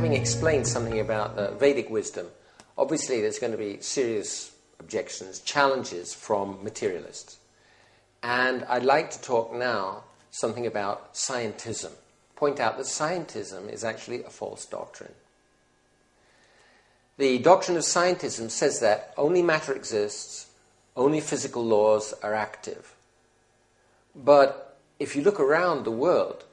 having explained something about Vedic wisdom, obviously there's going to be serious objections, challenges from materialists. And I'd like to talk now something about scientism. Point out that scientism is actually a false doctrine. The doctrine of scientism says that only matter exists, only physical laws are active. But if you look around the world,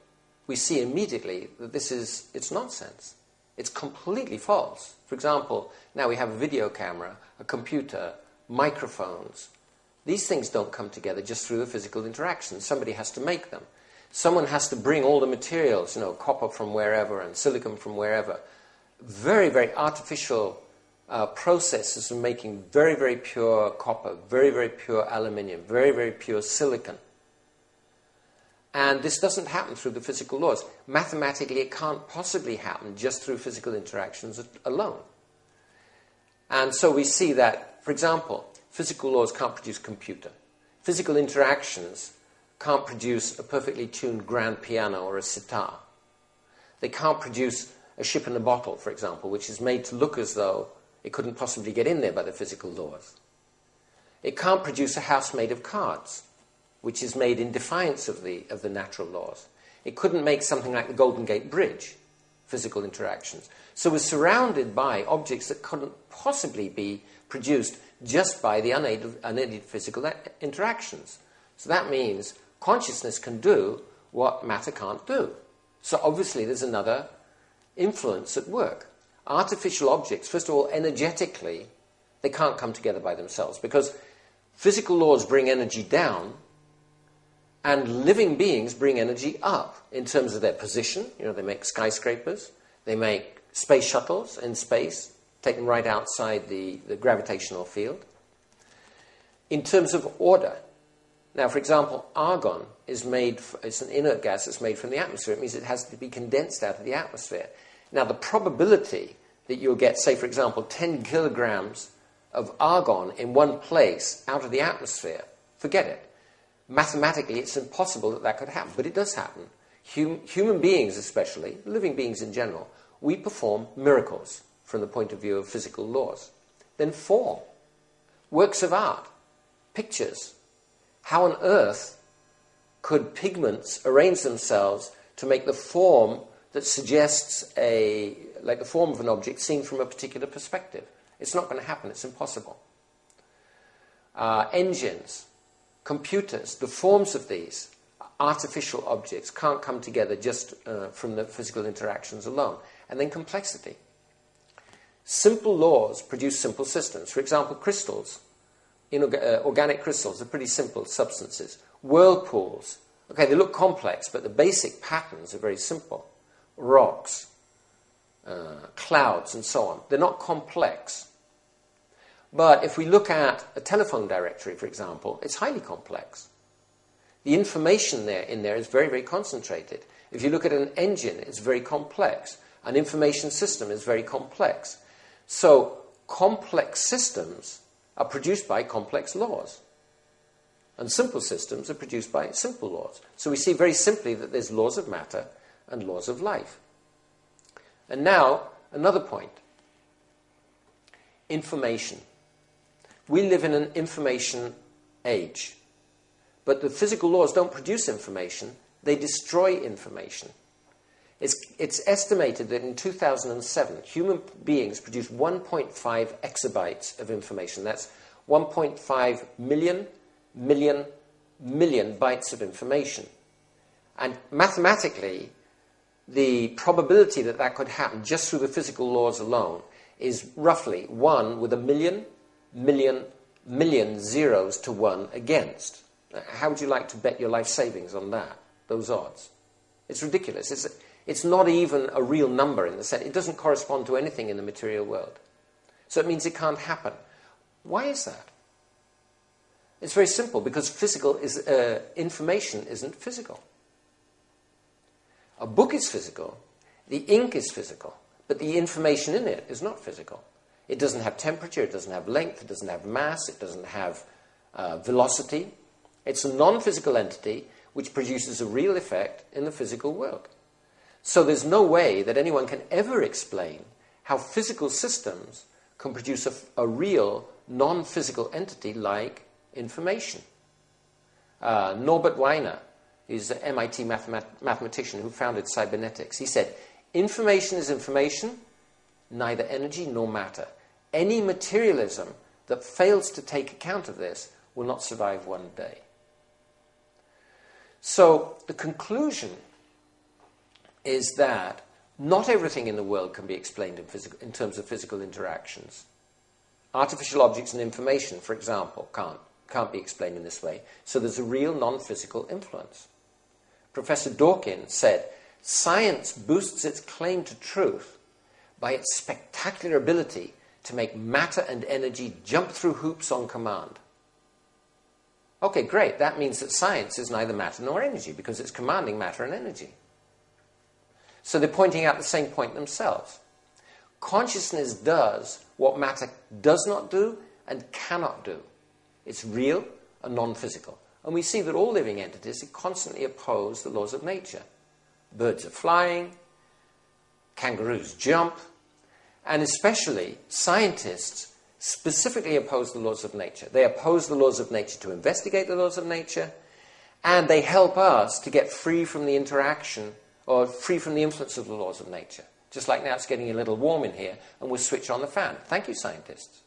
we see immediately that it's nonsense. It's completely false. For example, now we have a video camera, a computer, microphones. These things don't come together just through the physical interaction. Somebody has to make them. Someone has to bring all the materials, copper from wherever and silicon from wherever. Very, very artificial processes of making very, very pure copper, very, very pure aluminium, very, very pure silicon. And this doesn't happen through the physical laws. Mathematically, it can't possibly happen just through physical interactions alone. And so we see that, for example, physical laws can't produce computer. Physical interactions can't produce a perfectly tuned grand piano or a sitar. They can't produce a ship in a bottle, for example, which is made to look as though it couldn't possibly get in there by the physical laws. It can't produce a house made of cards, which is made in defiance of the natural laws. It couldn't make something like the Golden Gate Bridge, physical interactions. So we're surrounded by objects that couldn't possibly be produced just by the unaided physical interactions. So that means consciousness can do what matter can't do. So obviously there's another influence at work. Artificial objects, first of all, energetically, they can't come together by themselves because physical laws bring energy down and living beings bring energy up in terms of their position. They make skyscrapers, they make space shuttles in space, take them right outside the gravitational field. In terms of order, now, for example, argon it's an inert gas that's made from the atmosphere. It means it has to be condensed out of the atmosphere. Now, the probability that you'll get, say, for example, 10 kilograms of argon in one place out of the atmosphere, forget it. Mathematically, it's impossible that could happen, but it does happen. Human beings especially, living beings in general, we perform miracles from the point of view of physical laws. Then form, works of art, pictures. How on earth could pigments arrange themselves to make the form that suggests like the form of an object seen from a particular perspective? It's not going to happen. It's impossible. Engines, computers, the forms of these artificial objects can't come together just from the physical interactions alone. And then complexity. Simple laws produce simple systems. For example, crystals, organic crystals are pretty simple substances. Whirlpools, okay, they look complex, but the basic patterns are very simple. Rocks, clouds, and so on. They're not complex. But if we look at a telephone directory, for example, it's highly complex. The information in there is very, very concentrated. If you look at an engine, it's very complex. An information system is very complex. So complex systems are produced by complex laws. And simple systems are produced by simple laws. So we see very simply that there's laws of matter and laws of life. And now, another point. Information. We live in an information age. But the physical laws don't produce information, they destroy information. It's estimated that in 2007, human beings produced 1.5 exabytes of information. That's 1.5 million bytes of information. And mathematically, the probability that could happen just through the physical laws alone is roughly 1 with a million zeros to 1 against. How would you like to bet your life savings on that, those odds? It's ridiculous. It's not even a real number in the sense. It doesn't correspond to anything in the material world. So it means it can't happen. Why is that? It's very simple, because information isn't physical. A book is physical, the ink is physical, but the information in it is not physical. It doesn't have temperature, it doesn't have length, it doesn't have mass, it doesn't have velocity. It's a non-physical entity which produces a real effect in the physical world. So there's no way that anyone can ever explain how physical systems can produce a real non-physical entity like information. Norbert Wiener is an MIT mathematician who founded cybernetics. He said, information is information, neither energy nor matter. Any materialism that fails to take account of this will not survive one day. So the conclusion is that not everything in the world can be explained in terms of physical interactions. Artificial objects and information, for example, can't be explained in this way. So there's a real non-physical influence. Professor Dawkins said, science boosts its claim to truth by its spectacular ability to make matter and energy jump through hoops on command. Okay, great. That means that science is neither matter nor energy because it's commanding matter and energy. So they're pointing out the same point themselves. Consciousness does what matter does not do and cannot do. It's real and non-physical. And we see that all living entities constantly oppose the laws of nature. Birds are flying, kangaroos jump, and especially scientists specifically oppose the laws of nature. They oppose the laws of nature to investigate the laws of nature, and they help us to get free from the interaction or free from the influence of the laws of nature. Just like now it's getting a little warm in here, and we'll switch on the fan. Thank you, scientists.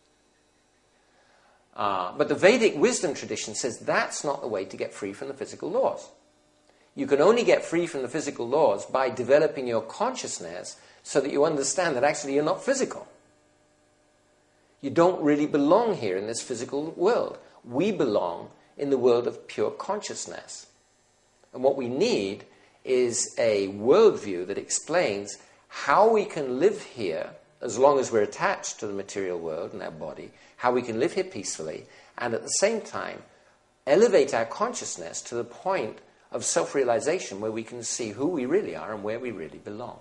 But the Vedic wisdom tradition says that's not the way to get free from the physical laws. You can only get free from the physical laws by developing your consciousness so that you understand that actually you're not physical. You don't really belong here in this physical world. We belong in the world of pure consciousness. And what we need is a worldview that explains how we can live here, as long as we're attached to the material world and our body, how we can live here peacefully, and at the same time elevate our consciousness to the point of self-realization where we can see who we really are and where we really belong.